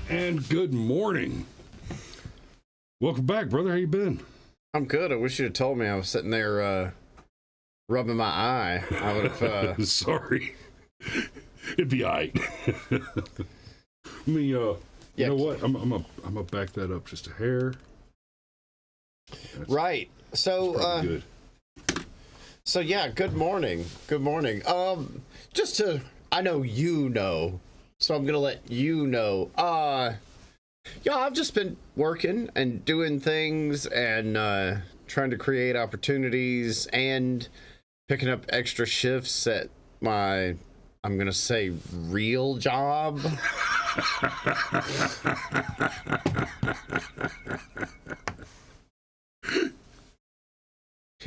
And good morning. Welcome back, brother. How you been? I'm good. I wish you'd have told me I was sitting there rubbing my eye. I would have... Sorry. It'd be all right. You know what? I'm gonna back that up just a hair. Right. So, good. So yeah, good morning. Good morning. I know you know, so I'm gonna let you know. I've just been working and doing things and trying to create opportunities and picking up extra shifts at my, I'm gonna say, real job.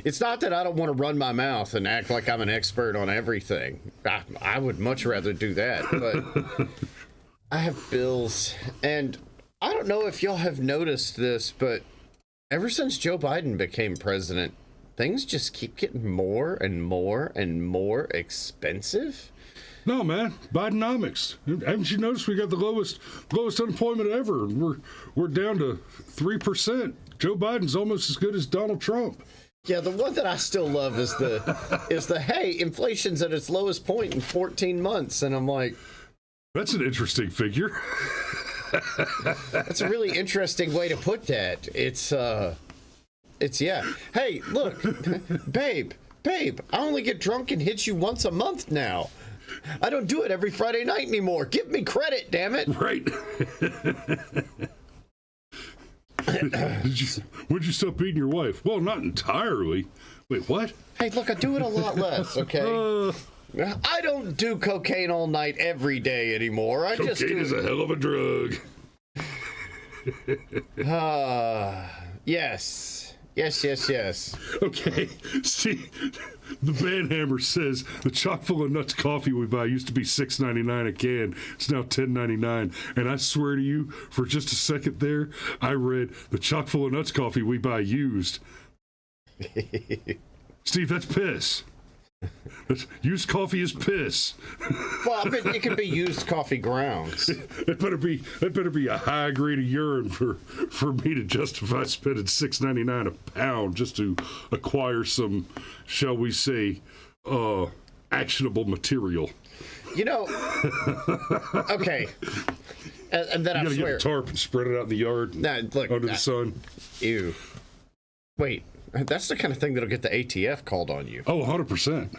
It's not that I don't want to run my mouth and act like I'm an expert on everything. I would much rather do that, but I have bills. And I don't know if y'all have noticed this, but ever since Joe Biden became president, things just keep getting more and more and more expensive. No, man, Bidenomics. Haven't you noticed we got the lowest unemployment ever? We're down to 3%. Joe Biden's almost as good as Donald Trump. Yeah, the one that I still love is the hey, inflation's at its lowest point in 14 months, and I'm like, that's an interesting figure. That's a really interesting way to put that. It's yeah. Hey, look, babe, I only get drunk and hit you once a month now. I don't do it every Friday night anymore. Give me credit, damn it. Right. Would you stop beating your wife? Well, not entirely. Wait, what? Hey, look, I do it a lot less, okay? I don't do cocaine all night every day anymore. Cocaine is a hell of a drug. Yes. Okay, see, the Banhammer says the chock full of nuts coffee we buy used to be $6.99 a can. It's now $10.99. And I swear to you, for just a second there, I read the chock full of nuts coffee we buy used. Steve, that's piss. Used coffee is piss. Well, I mean, it can be used coffee grounds. It better be a high grade of urine for me to justify spending $6.99 a pound just to acquire some, shall we say, actionable material. You know, okay. And then I swear, get a tarp and spread it out in the yard, under the sun. Ew. Wait. That's the kind of thing that'll get the ATF called on you. Oh, 100%.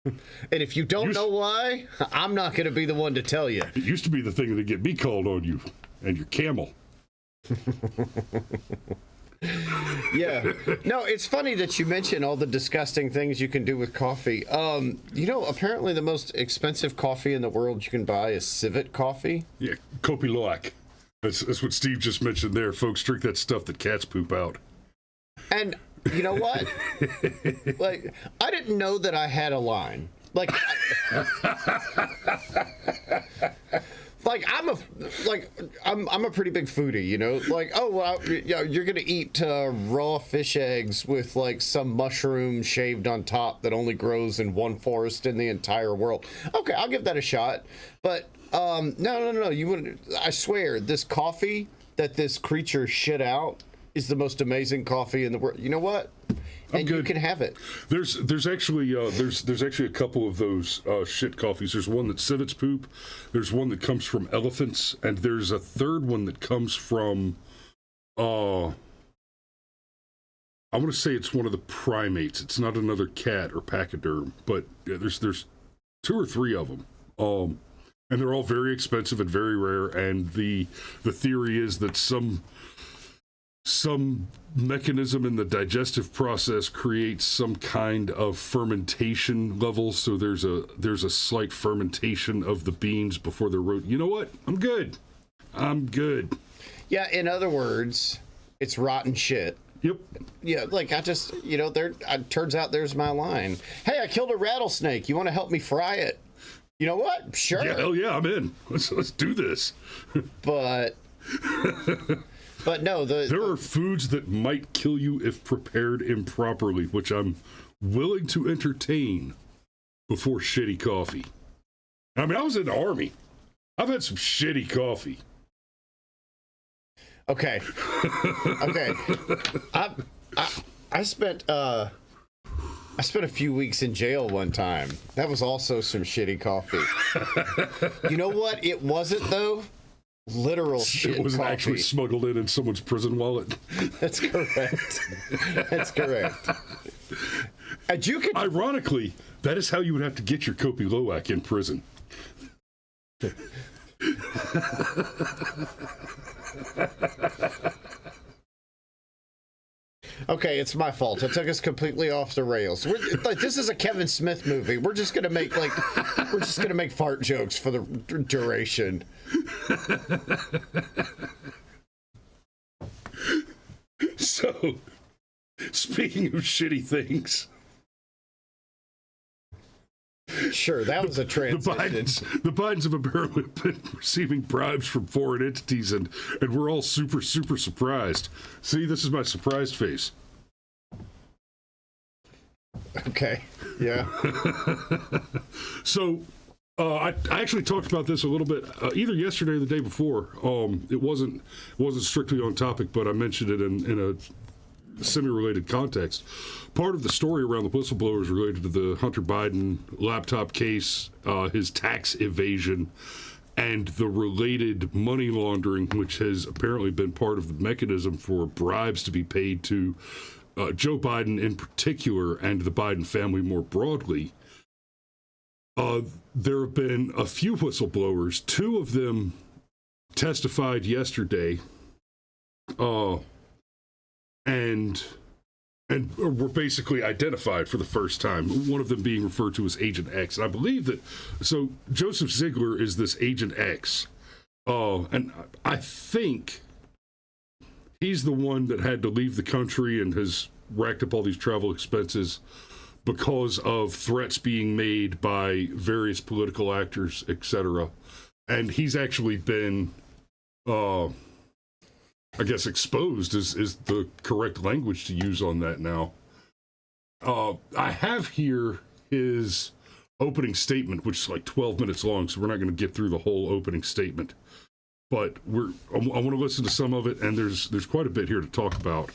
And if you don't know why, I'm not going to be the one to tell you. It used to be the thing that'd get me called on you and your camel. Yeah. No, it's funny that you mention all the disgusting things you can do with coffee. Apparently the most expensive coffee in the world you can buy is civet coffee. Yeah, Kopi Luwak. That's what Steve just mentioned there. Folks, drink that stuff that cats poop out. And you know what? Like, I didn't know that I had a line. Like, I'm a pretty big foodie, you know. Like, oh well, you're gonna eat raw fish eggs with like some mushroom shaved on top that only grows in one forest in the entire world. Okay, I'll give that a shot. But no, you wouldn't. I swear, this coffee that this creature shit out is the most amazing coffee in the world. You know what? And you can have it. There's actually a couple of those shit coffees. There's one that's civets poop. There's one that comes from elephants, and there's a third one that comes from I want to say it's one of the primates. It's not another cat or pachyderm, but yeah, there's 2 or 3 of them. And they're all very expensive and very rare. And the theory is that some mechanism in the digestive process creates some kind of fermentation level, so there's a slight fermentation of the beans before they're roasted. You know what? I'm good. Yeah, in other words, it's rotten shit. Yep. Yeah, like I just, turns out there's my line. Hey, I killed a rattlesnake. You want to help me fry it? You know what? Sure. Yeah, hell yeah, I'm in. Let's do this. But no, there are foods that might kill you if prepared improperly, which I'm willing to entertain before shitty coffee. I mean, I was in the Army. I've had some shitty coffee. Okay. Okay. I spent a few weeks in jail one time. That was also some shitty coffee. You know what? It wasn't though. Literal shit. It was coffee. actually smuggled in someone's prison wallet. That's correct. That's correct. And you could. Ironically, that is how you would have to get your Kopi Luwak in prison. Okay, it's my fault. I took us completely off the rails. Like, this is a Kevin Smith movie. We're just gonna make fart jokes for the duration. So, speaking of shitty things, sure, that was a transition. The Bidens have apparently been receiving bribes from foreign entities, and we're all super surprised. See, this is my surprised face. Okay, yeah. So, I actually talked about this a little bit either yesterday or the day before. It wasn't strictly on topic, but I mentioned it in a semi-related context. Part of the story around the whistleblower is related to the Hunter Biden laptop case, his tax evasion, and the related money laundering, which has apparently been part of the mechanism for bribes to be paid to Joe Biden in particular and the Biden family more broadly. There have been a few whistleblowers. Two of them testified yesterday, and were basically identified for the first time. One of them being referred to as Agent X. And I believe that, so Joseph Ziegler is this Agent X. And I think he's the one that had to leave the country and has racked up all these travel expenses because of threats being made by various political actors, etc. And he's actually been, I guess, exposed is the correct language to use on that now. I have here his opening statement, which is like 12 minutes long, so we're not going to get through the whole opening statement. But I want to listen to some of it, and there's quite a bit here to talk about.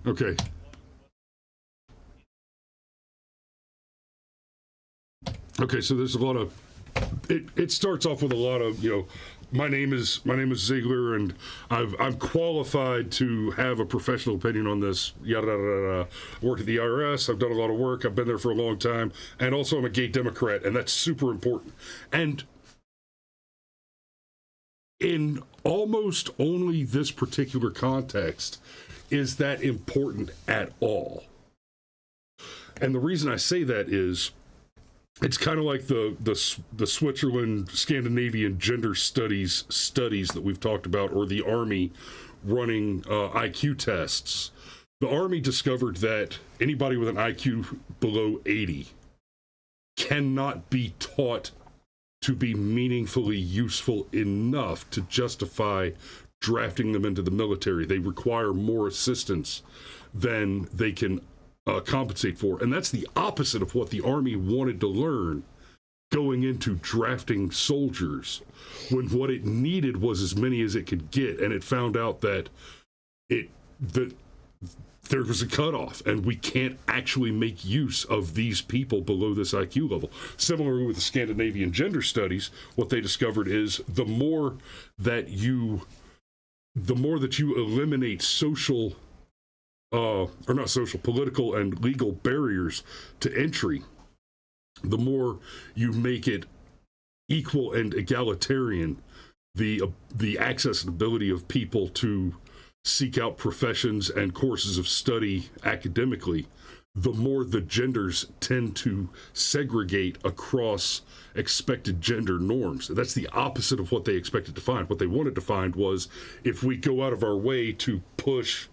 Okay. Okay, so there's a lot of it starts off with a lot of, my name is Ziegler, and I'm qualified to have a professional opinion on this. Yada yada yada. Work at the IRS. I've done a lot of work. I've been there for a long time, and also I'm a gay Democrat, and that's super important. And in almost only this particular context is that important at all. And the reason I say that is, it's kind of like the Switzerland Scandinavian gender studies that we've talked about, or the Army running IQ tests. The Army discovered that anybody with an IQ below 80 cannot be taught to be meaningfully useful enough to justify drafting them into the military. They require more assistance than they can compensate for. And that's the opposite of what the Army wanted to learn going into drafting soldiers, when what it needed was as many as it could get. And it found out that there was a cutoff, and we can't actually make use of these people below this IQ level. Similarly with the Scandinavian gender studies, what they discovered is the more that you eliminate political and legal barriers to entry, the more you make it equal and egalitarian, the access and ability of people to seek out professions and courses of study academically, the more the genders tend to segregate across expected gender norms. That's the opposite of what they expected to find. What they wanted to find was, if we go out of our way to push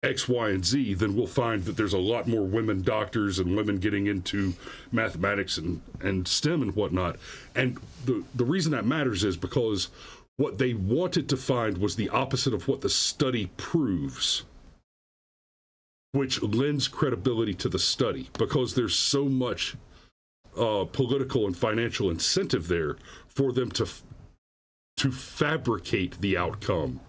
X, Y, and Z, then we'll find that there's a lot more women doctors and women getting into mathematics and STEM and whatnot. And the reason that matters is because what they wanted to find was the opposite of what the study proves, which lends credibility to the study, because there's so much political and financial incentive there for them to fabricate the outcome,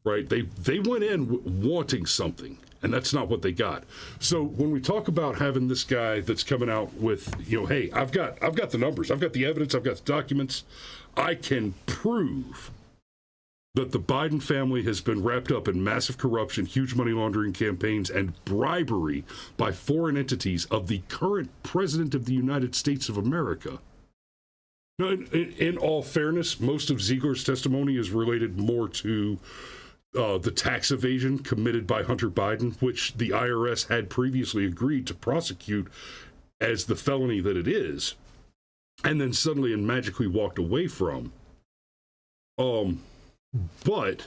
right? They went in wanting something, and that's not what they got. So when we talk about having this guy that's coming out with, hey, I've got the numbers, I've got the evidence, I've got the documents, I can prove that the Biden family has been wrapped up in massive corruption, huge money laundering campaigns, and bribery by foreign entities of the current president of the United States of America. Now, in all fairness, most of Ziegler's testimony is related more to the tax evasion committed by Hunter Biden, which the IRS had previously agreed to prosecute as the felony that it is, and then suddenly and magically walked away from. But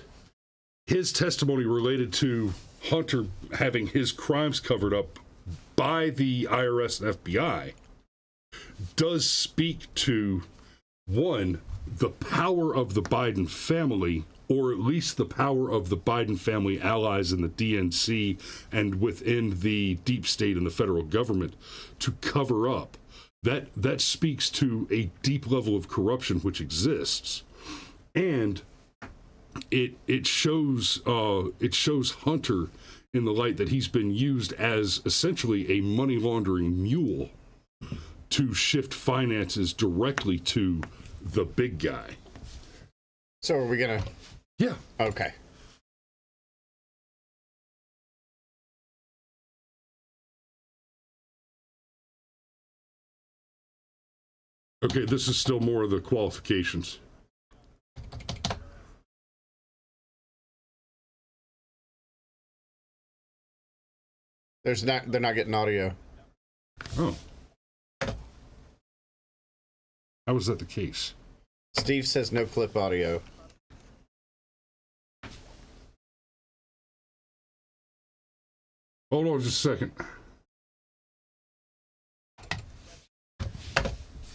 his testimony related to Hunter having his crimes covered up by the IRS and FBI does speak to, one, the power of the Biden family, or at least the power of the Biden family allies in the DNC and within the deep state and the federal government to cover up. That speaks to a deep level of corruption which exists. And it shows Hunter in the light that he's been used as essentially a money laundering mule to shift finances directly to the big guy. So are we gonna? Yeah. Okay. Okay, this is still more of the qualifications. They're not getting audio. Oh. How is that the case? Steve says no clip audio. Hold on just a second.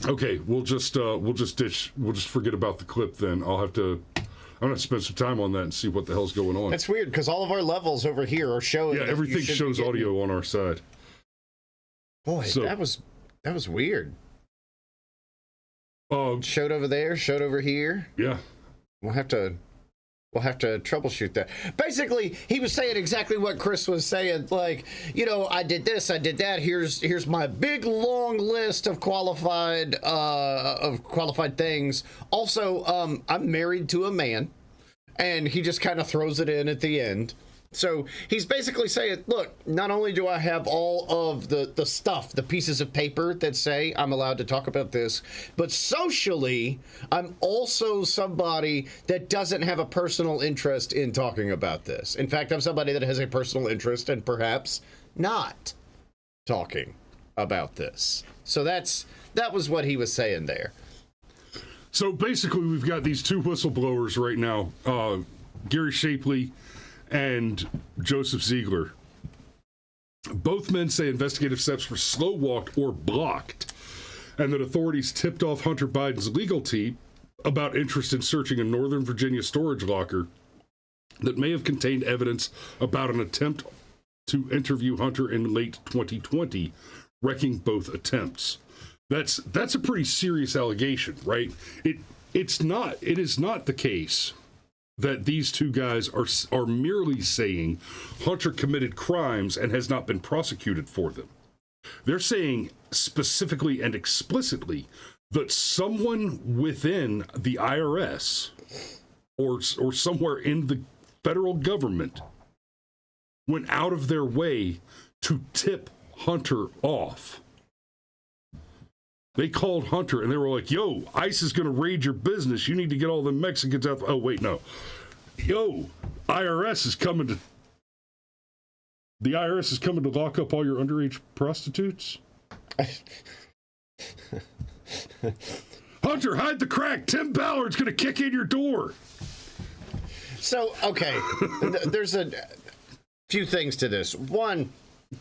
Okay, we'll just forget about the clip then. I'm gonna spend some time on that and see what the hell's going on. That's weird because all of our levels over here are showing. Yeah, everything shows audio on our side. Boy, so, that was weird. Showed over there, showed over here. Yeah. We'll have to troubleshoot that. Basically, he was saying exactly what Chris was saying. Like, I did this, I did that. Here's my big long list of qualified things. Also, I'm married to a man, and he just kind of throws it in at the end. So he's basically saying, look, not only do I have all of the stuff, the pieces of paper that say I'm allowed to talk about this, but socially, I'm also somebody that doesn't have a personal interest in talking about this. In fact, I'm somebody that has a personal interest in perhaps not talking about this. So that was what he was saying there. So basically, we've got these two whistleblowers right now, Gary Shapley and Joseph Ziegler. Both men say investigative steps were slow-walked or blocked, and that authorities tipped off Hunter Biden's legal team about interest in searching a Northern Virginia storage locker that may have contained evidence about an attempt to interview Hunter in late 2020, wrecking both attempts. That's a pretty serious allegation, right? It is not the case that these two guys are merely saying Hunter committed crimes and has not been prosecuted for them. They're saying specifically and explicitly that someone within the IRS or somewhere in the federal government went out of their way to tip Hunter off. They called Hunter and they were like, yo, ICE is going to raid your business. You need to get all the Mexicans out. Oh, wait, no. Yo, the IRS is coming to lock up all your underage prostitutes. Hunter, hide the crack. Tim Ballard's going to kick in your door. So, okay, there's a few things to this. One,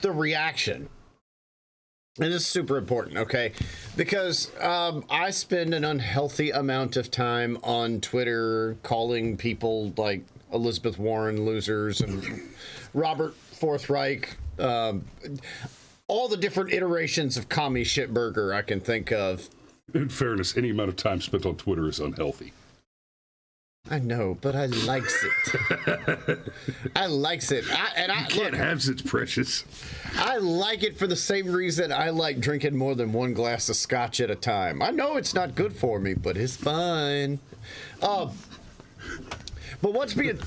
the reaction. And this is super important, okay? Because I spend an unhealthy amount of time on Twitter calling people like Elizabeth Warren losers and Robert Forthreich, all all the different iterations of commie shitburger I can think of. In fairness, any amount of time spent on Twitter is unhealthy. I know, but I likes it. I likes it. I Can't have it's precious. I like it for the same reason I like drinking more than one glass of scotch at a time. I know it's not good for me, but it's fine. But what's being...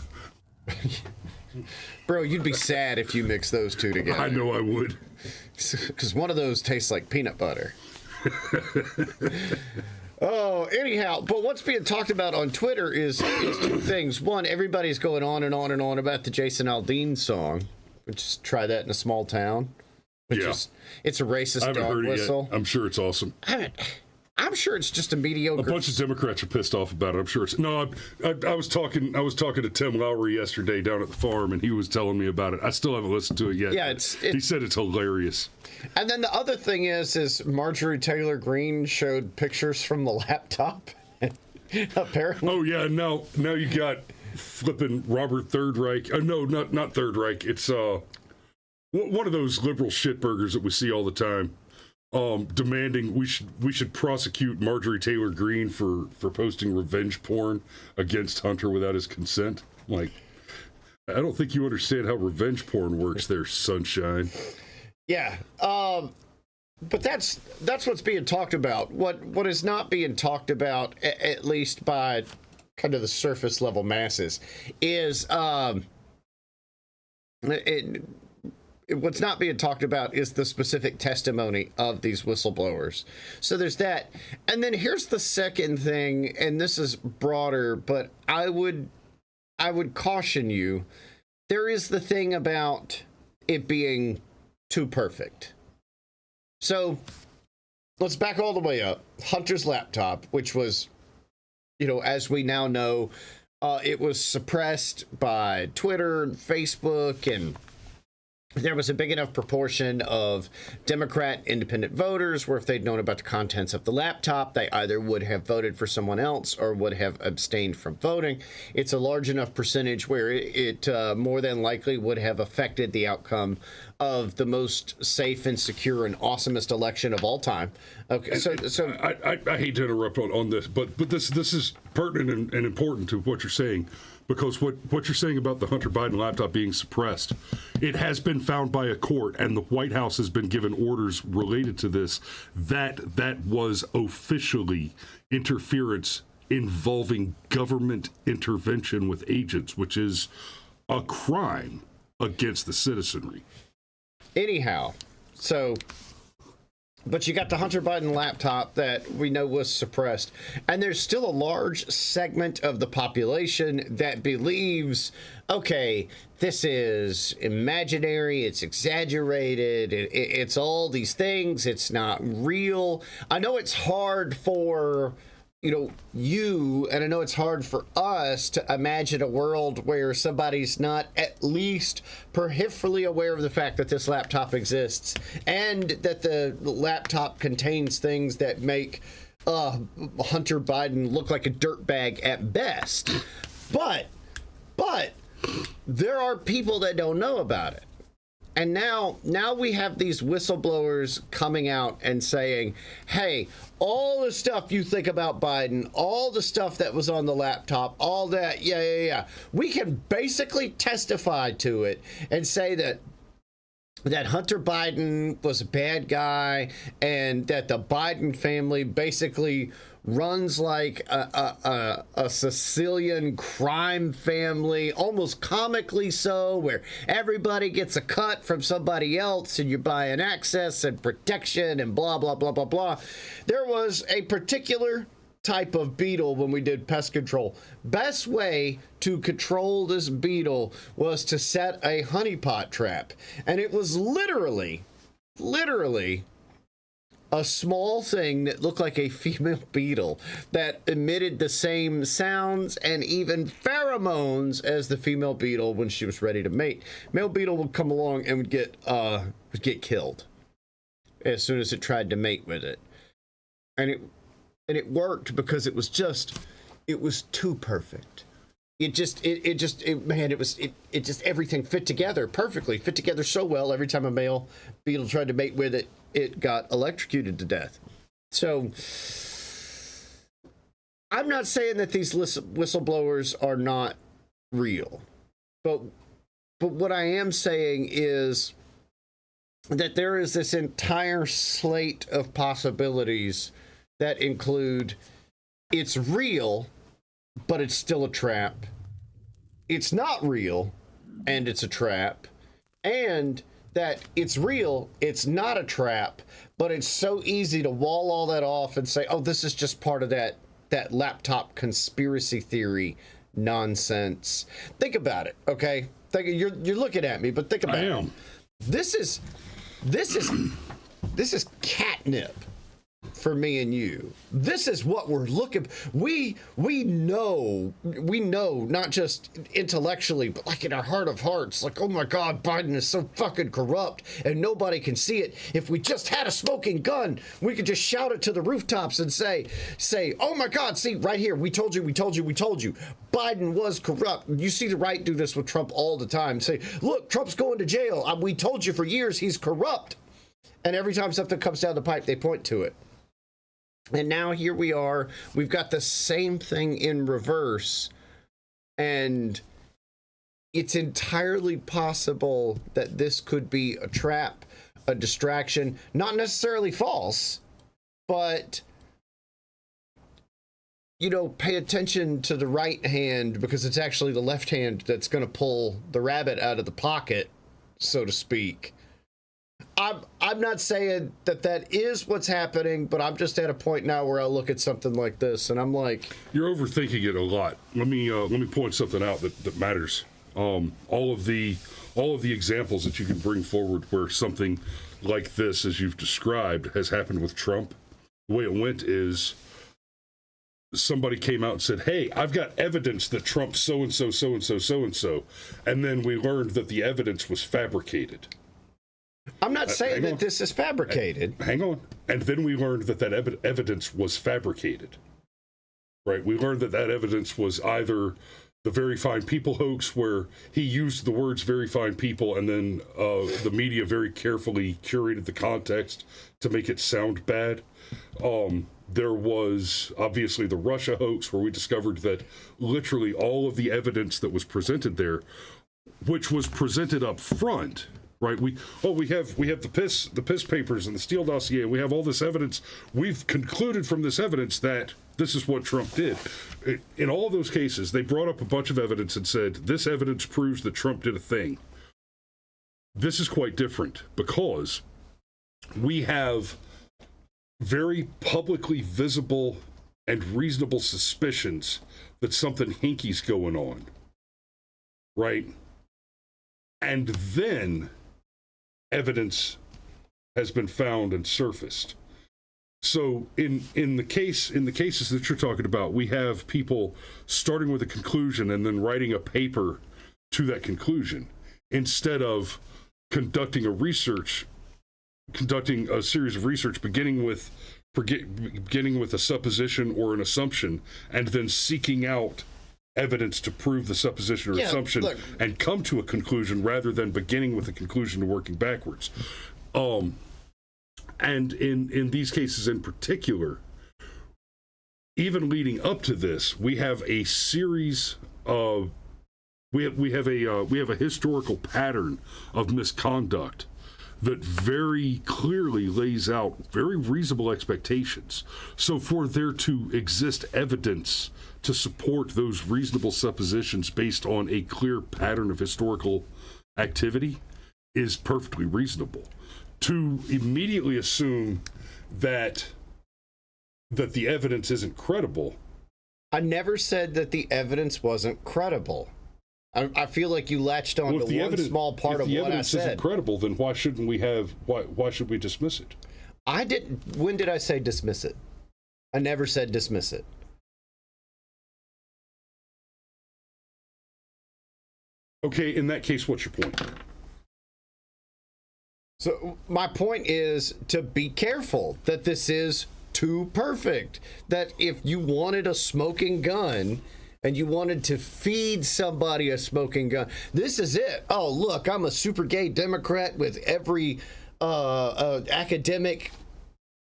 Bro, you'd be sad if you mix those two together. I know I would. Because one of those tastes like peanut butter. Oh, anyhow, but what's being talked about on Twitter is two things. One, everybody's going on and on and on about the Jason Aldean song. Just try that in a small town. It's a racist dog whistle. I'm sure it's awesome. I'm sure it's just a mediocre. A bunch of Democrats are pissed off about it. I'm sure it's no. I was talking to Tim Lowry yesterday down at the farm, and he was telling me about it. I still haven't listened to it yet. Yeah, he said it's hilarious. And then the other thing is Marjorie Taylor Greene showed pictures from the laptop. Apparently. Oh yeah, now you got flipping Robert Third Reich. No, not Third Reich. It's one of those liberal shitburgers that we see all the time. Demanding we should prosecute Marjorie Taylor Greene for posting revenge porn against Hunter without his consent. Like, I don't think you understand how revenge porn works there, sunshine. Yeah. But that's what's being talked about. What is not being talked about, at least by kind of the surface level masses, is what's not being talked about is the specific testimony of these whistleblowers. So there's that. And then here's the second thing, and this is broader, but I would caution you. There is the thing about it being too perfect. So let's back all the way up. Hunter's laptop, which was, as we now know, it was suppressed by Twitter and Facebook, and there was a big enough proportion of Democrat independent voters where if they'd known about the contents of the laptop, they either would have voted for someone else or would have abstained from voting. It's a large enough percentage where it more than likely would have affected the outcome of the most safe and secure and awesomest election of all time. Okay, so I hate to interrupt on this, but this is pertinent and important to what you're saying. Because what you're saying about the Hunter Biden laptop being suppressed, it has been found by a court, and the White House has been given orders related to this, that was officially interference involving government intervention with agents, which is a crime against the citizenry. Anyhow, but you got the Hunter Biden laptop that we know was suppressed. And there's still a large segment of the population that believes, okay, this is imaginary, it's exaggerated, it's all these things, it's not real. I know it's hard for you, and I know it's hard for us to imagine a world where somebody's not at least peripherally aware of the fact that this laptop exists and that the laptop contains things that make Hunter Biden look like a dirtbag at best. But there are people that don't know about it. And now we have these whistleblowers coming out and saying, hey, all the stuff you think about Biden, all the stuff that was on the laptop, all that, yeah. We can basically testify to it and say that Hunter Biden was a bad guy and that the Biden family basically runs like a Sicilian crime family, almost comically so, where everybody gets a cut from somebody else and you're buying access and protection and blah, blah, blah, blah, blah. There was a particular type of beetle when we did pest control. Best way to control this beetle was to set a honeypot trap. And it was literally a small thing that looked like a female beetle that emitted the same sounds and even pheromones as the female beetle when she was ready to mate. Male beetle would come along and would get killed as soon as it tried to mate with it. And it worked because it was too perfect. it just everything fit together perfectly, fit together so well. Every time a male beetle tried to mate with it, it got electrocuted to death. So I'm not saying that these whistleblowers are not real, but what I am saying is that there is this entire slate of possibilities that include it's real, but it's still a trap. It's not real, and it's a trap. And that it's real, it's not a trap, but it's so easy to wall all that off and say, oh, this is just part of that laptop conspiracy theory nonsense. Think about it, okay? You're looking at me, but think about it. I am. This is catnip for me and you. This is what we're looking. We know not just intellectually, but like in our heart of hearts, like, oh my God, Biden is so fucking corrupt and nobody can see it. If we just had a smoking gun, we could just shout it to the rooftops and say, oh my God, see right here, we told you. Biden was corrupt. You see the right do this with Trump all the time. Say, look, Trump's going to jail. We told you for years he's corrupt. And every time something comes down the pipe, they point to it. And now here we are. We've got the same thing in reverse. And it's entirely possible that this could be a trap, a distraction, not necessarily false, but, you know, pay attention to the right hand because it's actually the left hand that's going to pull the rabbit out of the pocket, so to speak. I'm not saying that is what's happening, but I'm just at a point now where I look at something like this and I'm like, you're overthinking it a lot. Let me point something out that matters. All of the examples that you can bring forward where something like this, as you've described, has happened with Trump. The way it went is somebody came out and said, hey, I've got evidence that Trump so-and-so, so-and-so, so-and-so. And then we learned that the evidence was fabricated. I'm not saying that this is fabricated. Hang on. And then we learned that evidence was fabricated. Right? We learned that evidence was either the Very Fine People hoax, where he used the words very fine people, and then the media very carefully curated the context to make it sound bad. There was obviously the Russia hoax, where we discovered that literally all of the evidence that was presented there, which was presented up front, right? We have the piss papers and the Steele dossier, and we have all this evidence. We've concluded from this evidence that this is what Trump did. In all of those cases, they brought up a bunch of evidence and said, this evidence proves that Trump did a thing. This is quite different because we have very publicly visible and reasonable suspicions that something hinky's going on, right? And then evidence has been found and surfaced. So in the cases that you're talking about, we have people starting with a conclusion and then writing a paper to that conclusion instead of conducting a series of research beginning with a supposition or an assumption and then seeking out evidence to prove the supposition or assumption and come to a conclusion rather than beginning with a conclusion and working backwards. And in these cases in particular, even leading up to this, we have a series of we have a historical pattern of misconduct that very clearly lays out very reasonable expectations. So for there to exist evidence to support those reasonable suppositions based on a clear pattern of historical activity is perfectly reasonable. To immediately assume that the evidence isn't credible. I never said that the evidence wasn't credible. I feel like you latched on to one small part of what I said. If the evidence isn't credible, then why should we dismiss it? I didn't. When did I say dismiss it? I never said dismiss it. Okay, in that case, what's your point? So my point is to be careful that this is too perfect. That if you wanted a smoking gun and you wanted to feed somebody a smoking gun, this is it. Oh, look, I'm a super gay Democrat with every academic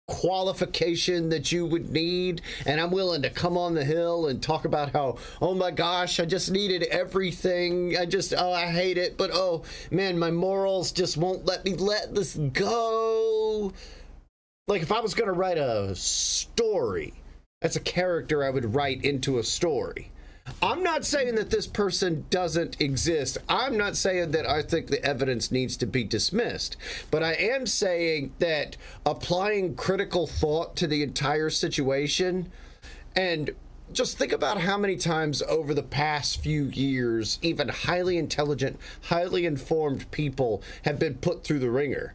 qualification that you would need, and I'm willing to come on the Hill and talk about how, oh my gosh, I just needed everything. I hate it, but oh man, my morals just won't let me let this go. Like, if I was going to write a story, that's a character I would write into a story. I'm not saying that this person doesn't exist. I'm not saying that I think the evidence needs to be dismissed. But I am saying that applying critical thought to the entire situation, and just think about how many times over the past few years, even highly intelligent, highly informed people have been put through the ringer.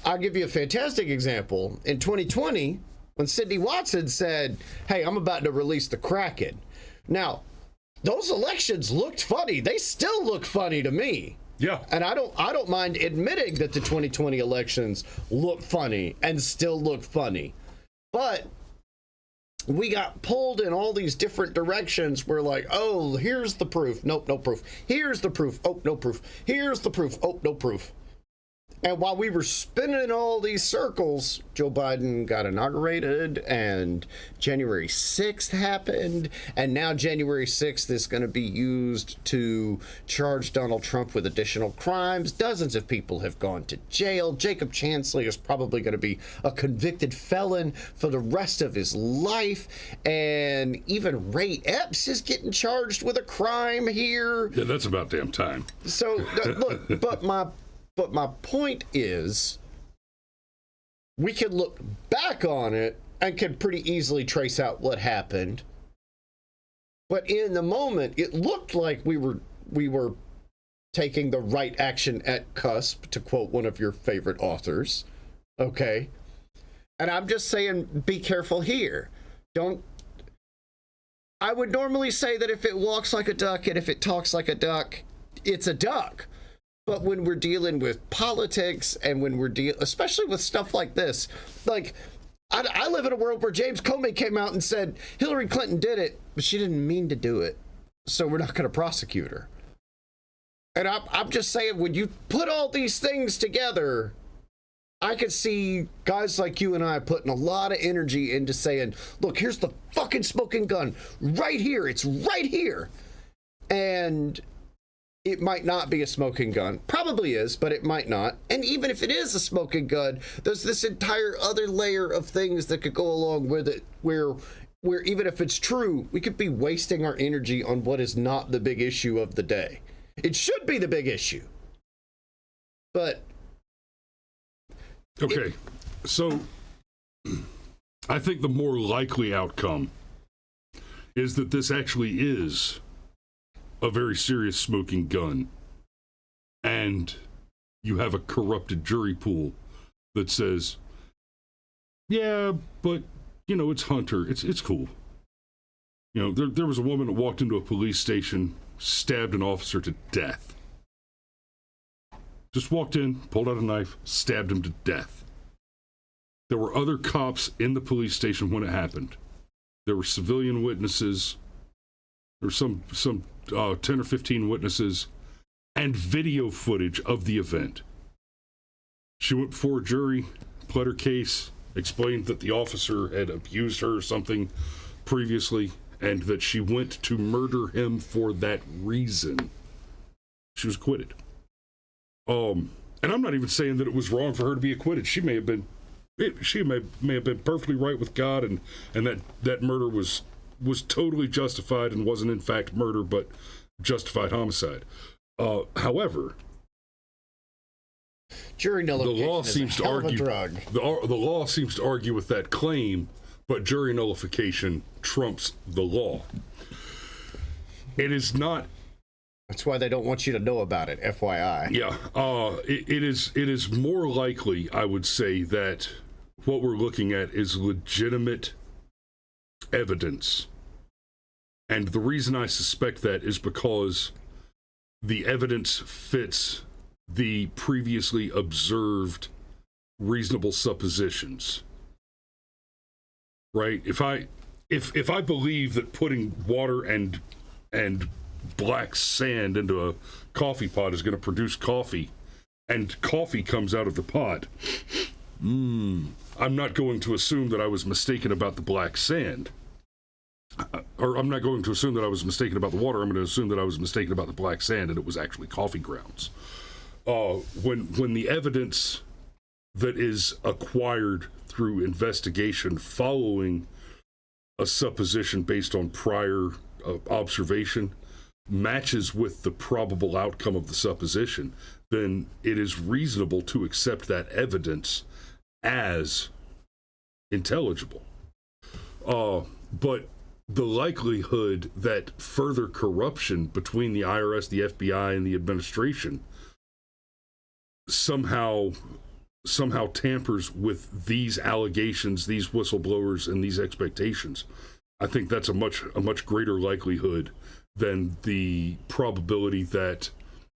I'll give you a fantastic example. In 2020, when Sidney Watson said, hey, I'm about to release the Kraken. Now, those elections looked funny. They still look funny to me. Yeah. And I don't mind admitting that the 2020 elections look funny and still look funny. But we got pulled in all these different directions. We're like, oh, here's the proof. Nope, no proof. Here's the proof. Oh, no proof. Here's the proof. Oh, no proof. And while we were spinning in all these circles, Joe Biden got inaugurated, and January 6th happened, and now January 6th is going to be used to charge Donald Trump with additional crimes. Dozens of people have gone to jail. Jacob Chansley is probably going to be a convicted felon for the rest of his life, and even Ray Epps is getting charged with a crime here. Yeah, that's about damn time. So, look, but my point is, we can look back on it and can pretty easily trace out what happened. But in the moment, it looked like we were taking the right action at cusp, to quote one of your favorite authors. Okay. And I'm just saying, be careful here. I would normally say that if it walks like a duck and if it talks like a duck, it's a duck. But when we're dealing with politics, and when we're especially with stuff like this, like, I live in a world where James Comey came out and said Hillary Clinton did it, but she didn't mean to do it, so we're not going to prosecute her. And I'm just saying, when you put all these things together, I could see guys like you and I putting a lot of energy into saying, look, here's the fucking smoking gun right here. It's right here. And it might not be a smoking gun. Probably is, but it might not. And even if it is a smoking gun, there's this entire other layer of things that could go along with it, where even if it's true, we could be wasting our energy on what is not the big issue of the day. It should be the big issue. But okay, so I think the more likely outcome is that this actually is a very serious smoking gun, and you have a corrupted jury pool that says, yeah, but it's Hunter, it's cool. There was a woman that walked into a police station, stabbed an officer to death. Just walked in, pulled out a knife, stabbed him to death. There were other cops in the police station when it happened. There were civilian witnesses. There were some 10 or 15 witnesses, and video footage of the event. She went before a jury, pled her case, explained that the officer had abused her or something previously, and that she went to murder him for that reason. She was acquitted. And I'm not even saying that it was wrong for her to be acquitted. She may have been perfectly right with God, and that murder was totally justified and wasn't in fact murder, but justified homicide. However, jury nullification the law seems to argue the law seems to argue with that claim, but jury nullification trumps the law. It is not. That's why they don't want you to know about it, FYI. Yeah, it is more likely, I would say, that what we're looking at is legitimate evidence. And the reason I suspect that is because the evidence fits the previously observed reasonable suppositions. Right? If I believe that putting water and and black sand into a coffee pot is going to produce coffee, and coffee comes out of the pot. I'm not going to assume that I was mistaken about the black sand. Or I'm not going to assume that I was mistaken about the water. I'm going to assume that I was mistaken about the black sand and it was actually coffee grounds. When the evidence that is acquired through investigation following a supposition based on prior observation matches with the probable outcome of the supposition, then it is reasonable to accept that evidence as intelligible. But the likelihood that further corruption between the IRS, the FBI, and the administration somehow tampers with these allegations, these whistleblowers, and these expectations, I think that's a much greater likelihood than the probability that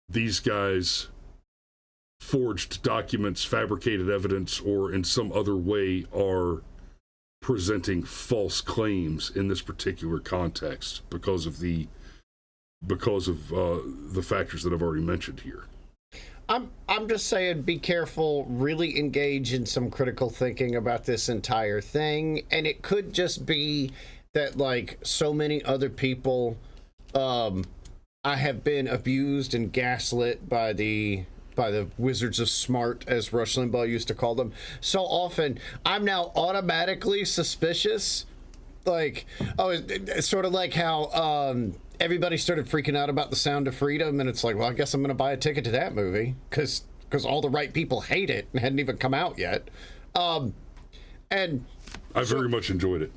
these guys forged documents, fabricated evidence, or in some other way are presenting false claims in this particular context because of the factors that I've already mentioned here. I'm just saying, be careful, really engage in some critical thinking about this entire thing. And it could just be that, like so many other people, I have been abused and gaslit by the wizards of smart, as Rush Limbaugh used to call them, so often I'm now automatically suspicious. Like, it's sort of like how everybody started freaking out about The Sound of Freedom, and it's like, well, I guess I'm going to buy a ticket to that movie because all the right people hate it and hadn't even come out yet. And I very much enjoyed it.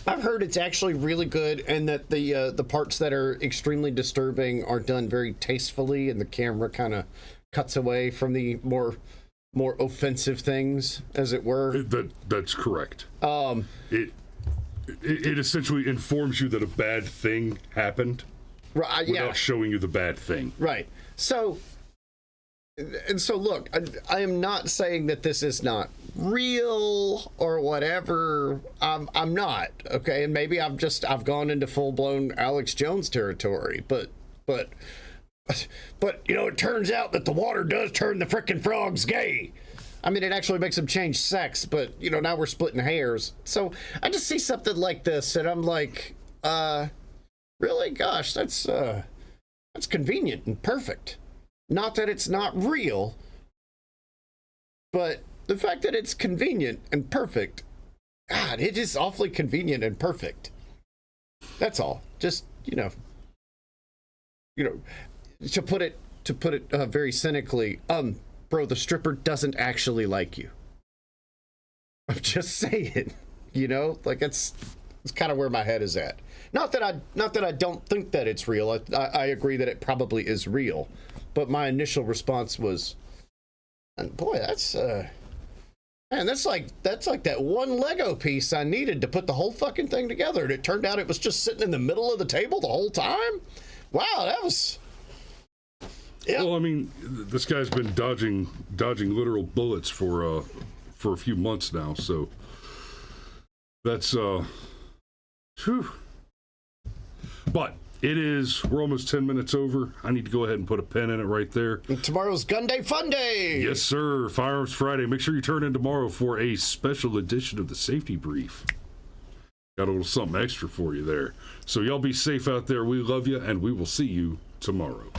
I've heard it's actually really good, and that the parts that are extremely disturbing are done very tastefully, and the camera kind of cuts away from the more offensive things, as it were. That's correct. It essentially informs you that a bad thing happened, right? Without showing you the bad thing. Right. So look, I am not saying that this is not real or whatever. I'm not, okay? And maybe I've gone into full-blown Alex Jones territory, but it turns out that the water does turn the frickin' frogs gay. I mean, it actually makes them change sex, but now we're splitting hairs. So I just see something like this and I'm like, really? Gosh, that's convenient and perfect. Not that it's not real, but the fact that it's convenient and perfect, God, it is awfully convenient and perfect. That's all. Just, to put it very cynically, bro, the stripper doesn't actually like you. I'm just saying, like it's kind of where my head is at. Not that I don't think that it's real. I agree that it probably is real, but my initial response was, and boy, that's like that one Lego piece I needed to put the whole fucking thing together, and it turned out it was just sitting in the middle of the table the whole time. Wow, that was. Yeah. Well, I mean, this guy's been dodging literal bullets for a few months now, so that's whew. But we're almost 10 minutes over. I need to go ahead and put a pin in it right there. And tomorrow's Gun Day Fun Day. Yes, sir. Firearms Friday. Make sure you turn in tomorrow for a special edition of the Safety Brief. Got a little something extra for you there. So y'all be safe out there. We love you, and we will see you tomorrow.